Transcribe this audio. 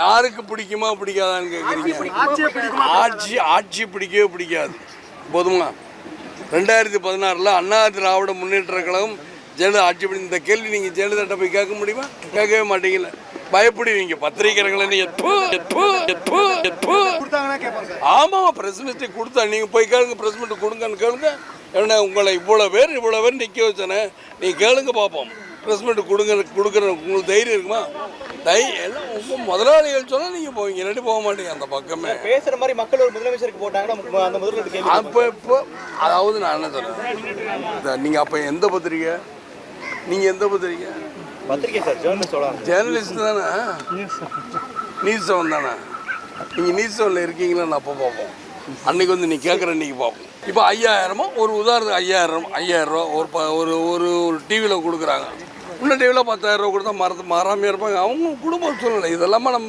யாருக்கு பிடிக்குமா பிடிக்காதான்னு கேட்குறீங்க. ஆட்சி பிடிக்கவே பிடிக்காது. போதுமா? 2016 அண்ணா திராவிட முன்னேற்ற கழகம் ஜெயலலிதா ஆட்சி பண்ணி இந்த கேள்வி நீங்கள் ஜெயலலிதாட்ட போய் கேட்க முடியுமா? கேட்கவே மாட்டீங்கல்ல. பயப்படுவீங்க பத்திரிகைகளை. ஆமாம், பிரஸ் மீட் கொடுத்தா நீங்கள் போய் கேளுங்க. பிரஸ் மீட் கொடுங்கன்னு கேளுங்க. ஏன்னா உங்களை இவ்வளோ பேர் நிற்க வச்சேனே, நீங்கள் கேளுங்க பார்ப்போம். பிரஸ் மீட் கொடுக்குற உங்களுக்கு தைரியம் இருக்குமா? எல்லாம் உங்கள் முதலாளிகள் சொன்னால் நீங்கள் போவீங்க, இல்லாட்டி போக மாட்டீங்க அந்த பக்கமே. பேசுகிற மாதிரி மக்கள் ஒரு முதலமைச்சருக்கு போட்டாங்கன்னா அந்த முதல்வர் இப்போ அதாவது நான் என்ன சொல்கிறேன், நீங்கள் அப்போ எந்த பத்திரிக்கை? நீங்கள் எந்த பத்திரிக்கை? பத்திரிக்கை சார், ஜேர்னலிஸ்ட் தானே, நியூஸ் செவன் தானே. நீங்கள் நியூஸ் செவனில் இருக்கீங்களா? அப்போ பார்ப்போம். அன்றைக்கி வந்து நீ கேட்குற அன்றைக்கி பார்ப்போம். இப்போ 5000 ஒரு உதாரணத்துக்கு 5000 ரூபா ஒரு டிவியில் கொடுக்குறாங்க. இன்னும் டிவியில் 10,000 ரூபா கொடுத்தா மாறாமையாக இருப்பாங்க. அவங்க குடும்ப சூழ்நிலை இதெல்லாமா நம்ம